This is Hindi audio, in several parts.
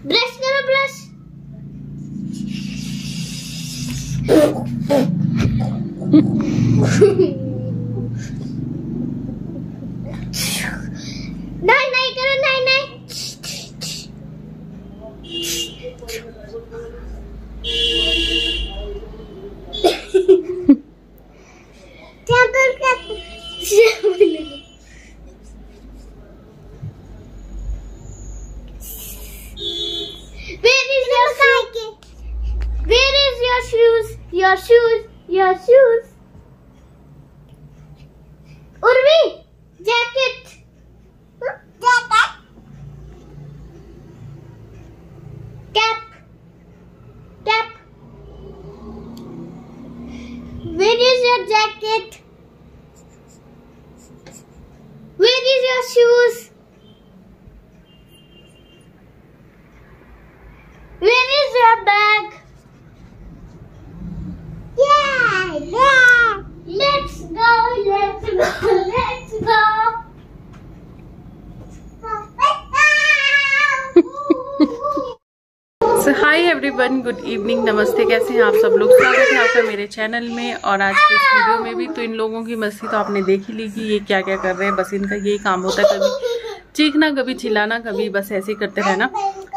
ब्रश करो ब्रश। नहीं नहीं करो, नहीं नहीं। Where is your shoes? Your shoes, your shoes. Urvi, jacket. Jacket. Cap. Cap. Where is your jacket? Where is your shoes? Where is your bag? Yeah, yeah. Let's go, let's go, let's go. So hi everyone, good evening, नमस्ते। कैसे हैं आप सब लोग? स्वागत है आपका मेरे चैनल में। और आज के इस वीडियो में भी तो इन लोगों की मस्ती तो आपने देख ही ली कि ये क्या क्या कर रहे हैं। बस इनका यही काम होता है, कभी चीखना, कभी चिल्लाना, कभी बस ऐसे ही करते रहना।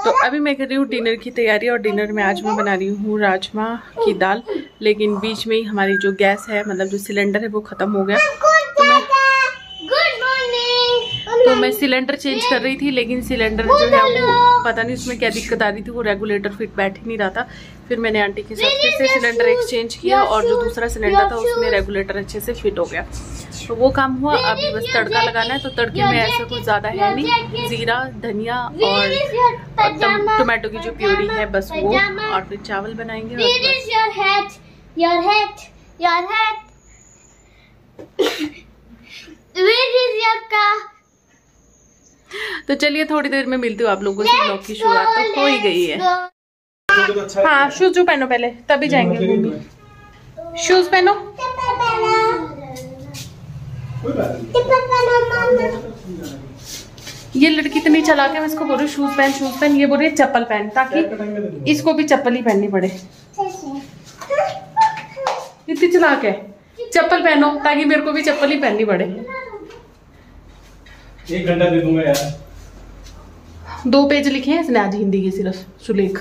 तो अभी मैं कर रही हूँ डिनर की तैयारी। और डिनर में आज मैं बना रही हूँ राजमा की दाल। लेकिन बीच में ही हमारी जो गैस है, मतलब जो सिलेंडर है, वो ख़त्म हो गया। तो मैं सिलेंडर चेंज कर रही थी, लेकिन सिलेंडर जो है वो पता नहीं उसमें क्या दिक्कत आ रही थी, वो रेगुलेटर फिट बैठ ही नहीं रहा था। फिर मैंने आंटी के साथ फिर से सिलेंडर एक्सचेंज किया और जो दूसरा सिलेंडर था उसमें रेगुलेटर अच्छे से फिट हो गया। तो वो काम हुआ। अभी बस तड़का लगाना है। तो तड़के में ऐसा कुछ ज़्यादा है नहीं, जीरा, धनिया और टोमेटो की जो प्यूरी है बस वो, और फिर चावल बनाएंगे। तो चलिए थोड़ी देर में मिलती हूँ आप लोगों से। ब्लॉग की शुरुआत तो हो ही गई है। हाँ, शूज पहनो पहले, तभी जाएंगे घूमने। शूज पहनो। ये लड़की इतनी चलाक है, मैं इसको बोल रही हूँ शूज पहन, ये बोल रही है चप्पल पहन, ताकि इसको भी चप्पल ही पहननी पड़े। इतनी चलाक है। चप्पल पहनो ताकि मेरे को भी चप्पल ही पहननी पड़े। 1 घंटा दे दूंगा यार। 2 पेज लिखे हैं इसने आज हिंदी के, सिर्फ सुलेख।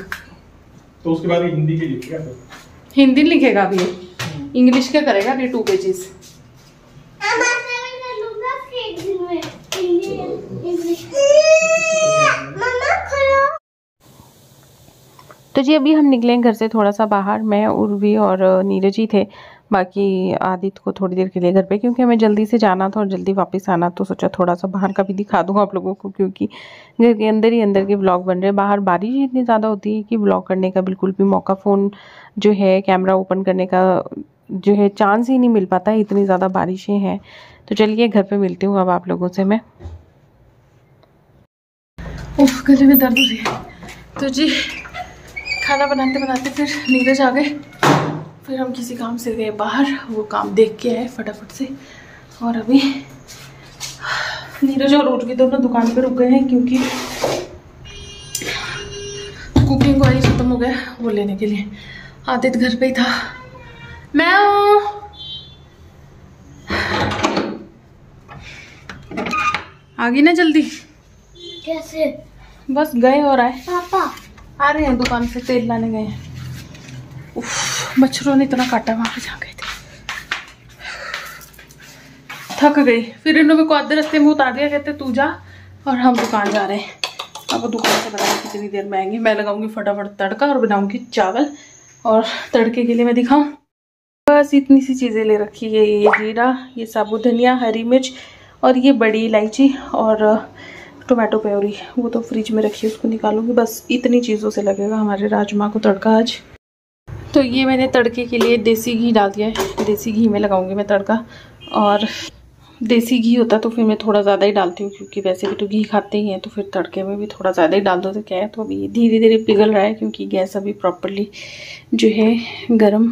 तो उसके बाद हिंदी के लिखेगा? हिंदी लिखेगा अभी, इंग्लिश क्या करेगा अभी? 2 पेजेस। तो जी अभी हम निकले घर से थोड़ा सा बाहर। मैं, उर्वी और नीरज ही थे। बाकी आदित्य को थोड़ी देर के लिए घर पे, क्योंकि हमें जल्दी से जाना था और जल्दी वापस आना। तो सोचा थोड़ा सा बाहर का भी दिखा दूँ आप लोगों को, क्योंकि घर के अंदर ही अंदर के व्लॉग बन रहे हैं। बाहर बारिश इतनी ज़्यादा होती है कि व्लॉग करने का बिल्कुल भी मौका, फ़ोन जो है कैमरा ओपन करने का जो है चांस ही नहीं मिल पाता है, इतनी ज़्यादा बारिशें हैं। तो चलिए घर पर मिलती हूँ अब आप लोगों से मैं। उफ, गले में दर्द हो रही है। तो जी खाना बनाते बनाते फिर नीरज आ गए। फिर हम किसी काम से गए बाहर, वो काम देख के आए फटाफट से। और अभी नीरज और उर्वी दोनों दुकान पे रुक गए हैं, क्योंकि कुकिंग ऑयल खत्म हो गया, वो लेने के लिए। आदित्य घर पे ही था। मैं आ गई ना जल्दी। कैसे? बस गए और आए। पापा आ रहे हैं दुकान से, तेल लाने गए हैं। उफ, मच्छरों ने इतना काटा, वहां पे जा गए थे। थक गई। फिर इन्होंने को आधे रास्ते में उतार दिया, कहते तू जा और हम दुकान जा रहे हैं। अब वो दुकान से बताएं कितनी देर में आएंगे। मैं लगाऊंगी फटाफट तड़का और बनाऊंगी चावल। और तड़के के लिए मैं दिखाऊं, बस इतनी सी चीज़ें ले रखी है। ये जीरा, ये साबुत धनिया, हरी मिर्च और ये बड़ी इलायची और टोमेटो प्योरी, वो तो फ्रिज में रखी है, उसको निकालूंगी। बस इतनी चीज़ों से लगेगा हमारे राजमा को तड़का आज। तो ये मैंने तड़के के लिए देसी घी डाल दिया है। देसी घी में लगाऊंगी मैं तड़का। और देसी घी होता तो फिर मैं थोड़ा ज़्यादा ही डालती हूँ, क्योंकि वैसे भी तो घी खाते ही हैं, तो फिर तड़के में भी थोड़ा ज़्यादा ही डाल दो तो क्या है। तो अभी धीरे धीरे पिघल रहा है, क्योंकि गैस अभी प्रॉपरली जो है गरम,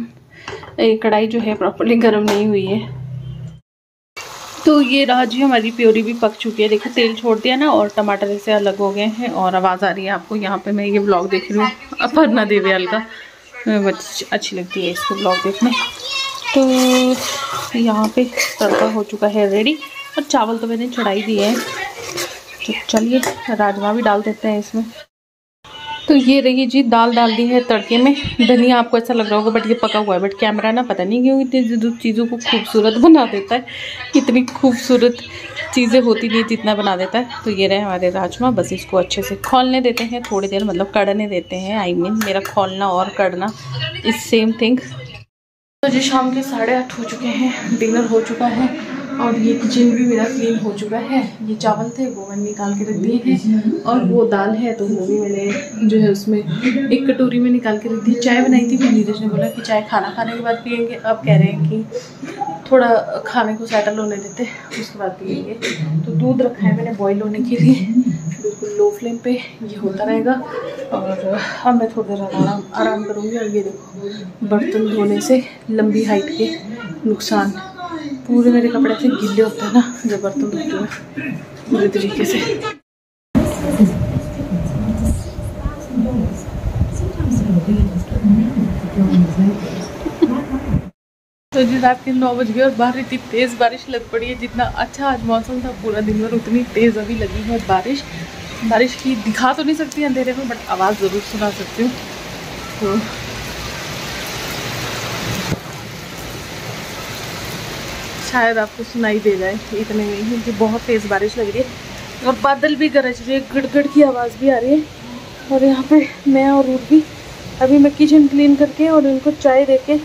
कढ़ाई जो है प्रॉपरली गरम नहीं हुई है। तो ये रहा जी, हमारी प्योरी भी पक चुकी है। देखो तेल छोड़ दिया ना और टमाटर इससे अलग हो गए हैं और आवाज़ आ रही है आपको। यहाँ पे मैं ये ब्लॉग देख रही हूँ, अपर्णा देवयाल का, अच्छी लगती है इसके ब्लॉग देखने। तो यहाँ पे तड़का हो चुका है रेडी और चावल तो मैंने चढ़ाई दिए हैं। तो चलिए राजमा भी डाल देते हैं इसमें। तो ये रही जी, दाल डाल दी है तड़के में। धनिया आपको ऐसा लग रहा होगा बट ये पका हुआ है, बट कैमरा ना पता नहीं क्यों इतनी चीज़ों को खूबसूरत बना देता है। इतनी खूबसूरत चीज़ें होती नहीं जितना बना देता है। तो ये रहे हमारे राजमा, बस इसको अच्छे से खौलने देते हैं थोड़ी देर, मतलब कड़ने देते हैं। आई मीन मेरा खौलना और कड़ना इस सेम थिंग। तो जी शाम के 8:30 हो चुके हैं, डिनर हो चुका है और ये किचन भी मेरा क्लीन हो चुका है। ये चावल थे वो मैंने निकाल के रख दिए हैं और वो दाल है तो वो भी मैंने जो है उसमें एक कटोरी में निकाल के रख दी। चाय बनाई थी, फिर नीरज ने बोला कि चाय खाना खाने के बाद पियेंगे। अब कह रहे हैं कि थोड़ा खाने को सेटल होने देते उसके बाद पियेंगे। तो दूध रखा है मैंने बॉयल होने के लिए, बिल्कुल लो फ्लेम पे ये होता रहेगा। और अब मैं थोड़ी देर आराम करूँगी। और ये देखो बर्तन धोने से लंबी हाइट के नुकसान, पूरे मेरे कपड़े से गीले होते हैं ना जब बर्तन धोती हूँ पूरे तरीके से। तो जी रात के 9 बज गए और बाहर इतनी तेज़ बारिश लग पड़ी है। जितना अच्छा आज मौसम था पूरा दिन भर, उतनी तेज़ अभी लगी है बारिश। बारिश की दिखा तो नहीं सकती अंधेरे में, बट आवाज़ ज़रूर सुना सकती हूँ। तो शायद आपको सुनाई दे जाए इतने में ही, क्योंकि बहुत तेज़ बारिश लग रही है और बादल भी गरज रही है, गड़गड़ की आवाज़ भी आ रही है। और यहाँ पे मैं और उर्वी अभी मैं किचन क्लीन करके और इनको चाय देके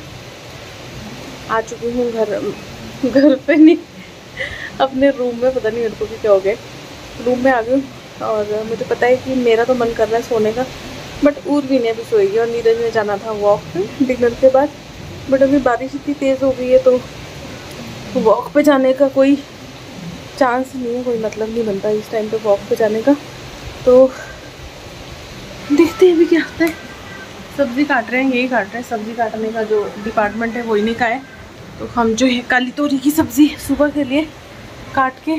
आ चुकी हूँ घर पे नहीं, अपने रूम में। पता नहीं मेरे को भी क्या हो गया, रूम में आ गई। और मुझे पता है कि मेरा तो मन कर रहा है सोने का, बट उर्वी ने भी सोएगी और नीरज ने जाना था वॉक पे डिनर के बाद। बट अभी बारिश इतनी तेज़ हो गई है तो वॉक पे जाने का कोई चांस नहीं है, कोई मतलब नहीं बनता इस टाइम पे वॉक पे जाने का। तो देखते हैं अभी क्या होता है। सब्ज़ी काट रहे हैं, यही काट रहे हैं। सब्ज़ी काटने का जो डिपार्टमेंट है वो इन्हीं का है। तो हम जो है काली तोरी की सब्ज़ी सुबह के लिए काट के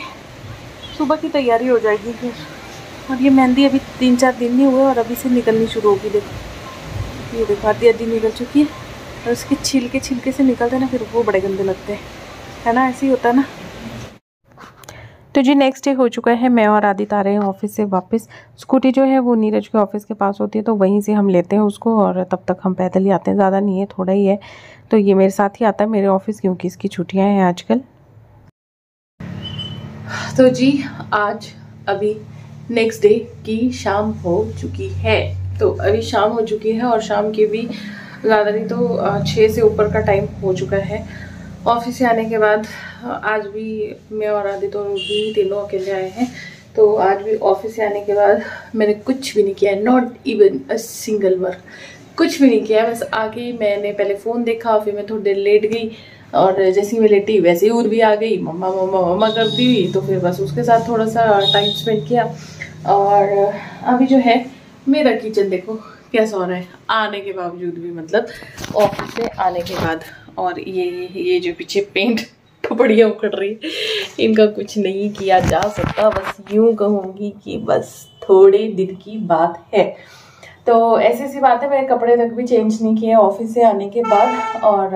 सुबह की तैयारी हो जाएगी फिर। और ये मेहंदी अभी 3-4 दिन नहीं हुए और अभी से निकलनी शुरू होगी। देखो ये देखो आधी निकल चुकी है और उसके छिलके से निकलते ना फिर वो बड़े गंदे लगते हैं, है ना, ऐसे ही होता है ना। तो जी नेक्स्ट डे हो चुका है, मैं और आदित्य आ रहे हैं ऑफिस से वापस। स्कूटी जो है वो नीरज के ऑफिस के पास होती है तो वहीं से हम लेते हैं उसको और तब तक हम पैदल ही आते हैं, ज़्यादा नहीं है थोड़ा ही है। तो ये मेरे साथ ही आता है मेरे ऑफिस क्योंकि इसकी छुट्टियां हैं आजकल। तो जी आज अभी नेक्स्ट डे की शाम हो चुकी है। तो अभी शाम हो चुकी है और शाम की भी ज़्यादा नहीं तो 6 से ऊपर का टाइम हो चुका है। ऑफिस से आने के बाद आज भी मैं और आदित्य और भी तीनों अकेले आए हैं। तो आज भी ऑफिस से आने के बाद मैंने कुछ भी नहीं किया है, not even a single work, कुछ भी नहीं किया। बस आके मैंने पहले फ़ोन देखा, फिर मैं थोड़ी देर लेट गई और जैसे ही मैं लेटी वैसे ही उर्वी आ गई, मम्मा मम्मा मम्मा करती हुई। तो फिर बस उसके साथ थोड़ा सा टाइम स्पेंड किया। और अभी जो है मेरा किचन देखो कैसा हो रहा है आने के बावजूद भी, मतलब ऑफिस से आने के बाद। और ये जो पीछे पेंट टुकड़ियाँ उखड़ रही, इनका कुछ नहीं किया जा सकता। बस यूँ कहूँगी कि बस थोड़े दिन की बात है। तो ऐसी बात है, मैंने कपड़े तक भी चेंज नहीं किए ऑफिस से आने के बाद। और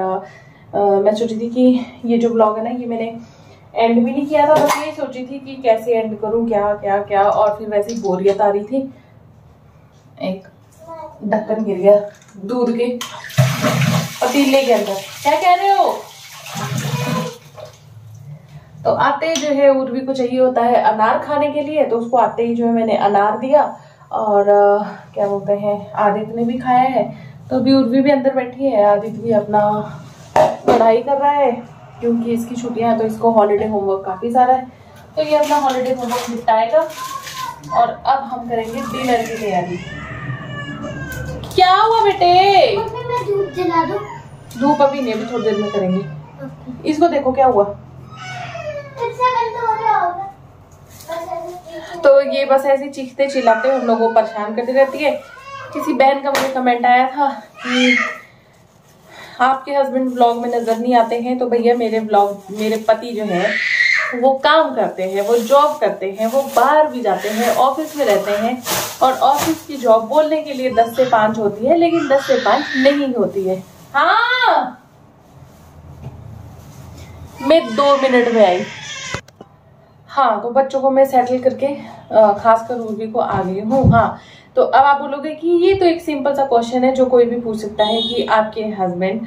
मैं सोची थी कि ये जो ब्लॉग है ना ये मैंने एंड भी नहीं किया था, बस ये सोची थी कि कैसे एंड करूँ, क्या क्या क्या। और फिर वैसे ही बोरियत आ रही थी। एक ढक्कन गिर गया दूध के पतीले के अंदर, क्या कह रहे हो। तो आते ही जो है उर्वी को चाहिए होता है अनार खाने के लिए, तो उसको आते ही जो है मैंने अनार दिया। और क्या बोलते हैं आदित्य ने भी खाया है। तो अभी उर्वी भी अंदर बैठी है, आदित्य भी अपना पढ़ाई कर रहा है क्योंकि इसकी छुट्टियां हैं तो इसको हॉलीडे होमवर्क काफ़ी सारा है। तो ये अपना हॉलीडे होमवर्क निपटाएगा और अब हम करेंगे डिनर की तैयारी। क्या हुआ बेटे? मैं धूप जला दूं? धूप अभी नहीं, अभी थोड़ी देर में करेंगे। इसको देखो क्या हुआ। तो ये बस ऐसे चीखते चिल्लाते हम लोगों को परेशान करती रहती है। किसी बहन का मुझे कमेंट आया था कि आपके हस्बैंड व्लॉग में नजर नहीं आते हैं। तो भैया मेरे पति जो है वो काम करते हैं, वो जॉब करते हैं, वो बाहर भी जाते हैं, ऑफिस में रहते हैं। और ऑफिस की जॉब बोलने के लिए 10 से 5 होती है, लेकिन 10 से 5 नहीं होती है। हाँ, मैं 2 मिनट में आई। हाँ, तो बच्चों को मैं सेटल करके खासकर उर्वी को आ गई हूँ। हाँ, तो अब आप बोलोगे कि ये तो एक सिंपल सा क्वेश्चन है जो कोई भी पूछ सकता है कि आपके हस्बैंड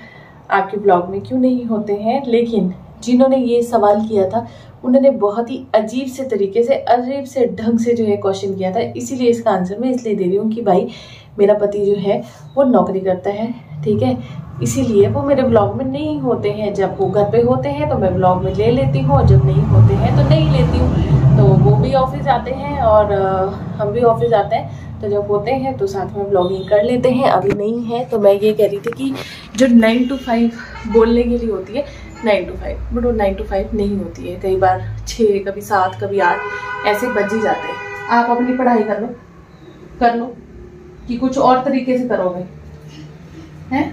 आपके ब्लॉग में क्यों नहीं होते हैं। लेकिन जिन्होंने ये सवाल किया था उन्होंने बहुत ही अजीब से तरीके से, अजीब से ढंग से जो है क्वेश्चन किया था, इसीलिए इसका आंसर मैं इसलिए दे रही हूँ कि भाई मेरा पति जो है वो नौकरी करता है, ठीक है, इसीलिए वो मेरे ब्लॉग में नहीं होते हैं। जब वो घर पे होते हैं तो मैं ब्लॉग में ले लेती हूँ, और जब नहीं होते हैं तो नहीं लेती हूँ। तो वो भी ऑफिस आते हैं और हम भी ऑफिस आते हैं, तो जब होते हैं तो साथ में ब्लॉगिंग कर लेते हैं। अभी नहीं है तो मैं ये कह रही थी कि जो 9 to 5 बोलने के लिए होती है 9 to 5, बट वो 9 to 5 नहीं होती है। कई बार 6, कभी 7, कभी 8 ऐसे बज ही जाते हैं। आप अपनी पढ़ाई कर लो कि कुछ और तरीके से करोगे हैं।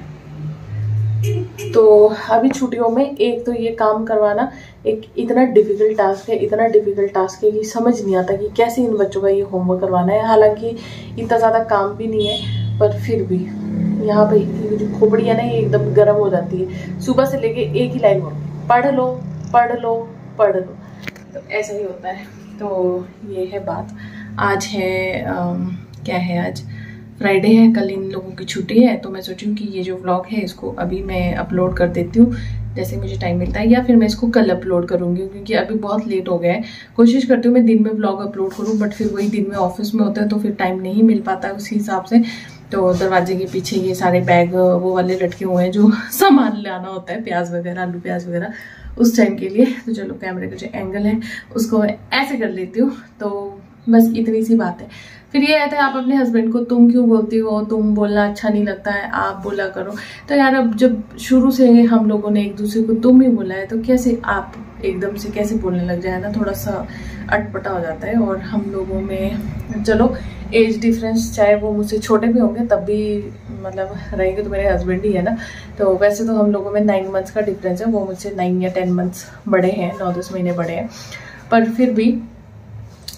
तो अभी छुट्टियों में एक तो ये काम करवाना एक इतना डिफिकल्ट टास्क है, इतना डिफिकल्ट टास्क है कि समझ नहीं आता कि कैसे इन बच्चों का ये होमवर्क करवाना है। हालांकि इतना ज़्यादा काम भी नहीं है, पर फिर भी यहाँ पे जो खोपड़ी है ना ये एकदम गर्म हो जाती है। सुबह से लेके एक ही लाइन बोलती, पढ़ लो पढ़ लो पढ़ लो, तो ऐसा ही होता है। तो ये है बात। आज है क्या है, आज फ्राइडे है, कल इन लोगों की छुट्टी है। तो मैं सोचूं कि ये जो व्लॉग है इसको अभी मैं अपलोड कर देती हूँ जैसे मुझे टाइम मिलता है, या फिर मैं इसको कल अपलोड करूँगी क्योंकि अभी बहुत लेट हो गया है। कोशिश करती हूँ मैं दिन में व्लॉग अपलोड करूँ, बट फिर वही दिन में ऑफिस में होता है तो फिर टाइम नहीं मिल पाता है उसी हिसाब से। तो दरवाजे के पीछे ये सारे बैग वो वाले लटके हुए हैं जो सामान लाना होता है, प्याज वगैरह, आलू प्याज वगैरह, उस टाइम के लिए। तो चलो कैमरे का जो एंगल है उसको मैं ऐसे कर लेती हूँ। तो बस इतनी सी बात है। फिर ये कहते हैं आप अपने हस्बैंड को तुम क्यों बोलती हो, तुम बोलना अच्छा नहीं लगता है, आप बोला करो। तो यार अब जब शुरू से हम लोगों ने एक दूसरे को तुम ही बोला है तो कैसे आप एकदम से कैसे बोलने लग जाए ना, थोड़ा सा अटपटा हो जाता है। और हम लोगों में चलो एज डिफरेंस, चाहे वो मुझसे छोटे भी होंगे तब भी मतलब रहेंगे तो मेरे हस्बैंड ही है ना। तो वैसे तो हम लोगों में 9 मंथ्स का डिफरेंस है, वो मुझसे 9 या 10 मंथ्स बड़े हैं, 9-10 महीने बड़े हैं। पर फिर भी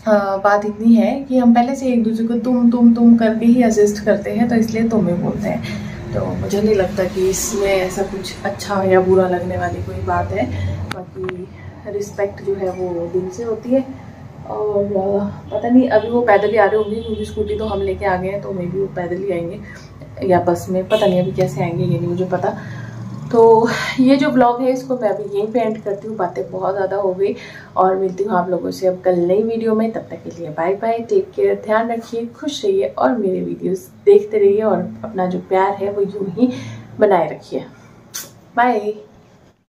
बात इतनी है कि हम पहले से एक दूसरे को तुम करके ही असिस्ट करते हैं, तो इसलिए तुम ही बोलते हैं। तो मुझे नहीं लगता कि इसमें ऐसा कुछ अच्छा या बुरा लगने वाली कोई बात है। बाकी रिस्पेक्ट जो है वो दिल से होती है। और पता नहीं अभी वो पैदल ही आ रहे होंगे क्योंकि स्कूटी तो हम लेके आ गए हैं, तो मे भी वो पैदल ही आएंगे या बस में, पता नहीं अभी कैसे आएंगे ये नहीं मुझे पता। तो ये जो ब्लॉग है इसको मैं अभी यहीं पे एंड करती हूँ, बातें बहुत ज़्यादा हो गई और मिलती हूँ आप लोगों से अब कल नई वीडियो में। तब तक के लिए बाय बाय, टेक केयर, ध्यान रखिए, खुश रहिए और मेरे वीडियोस देखते रहिए और अपना जो प्यार है वो यूं ही बनाए रखिए। बाय।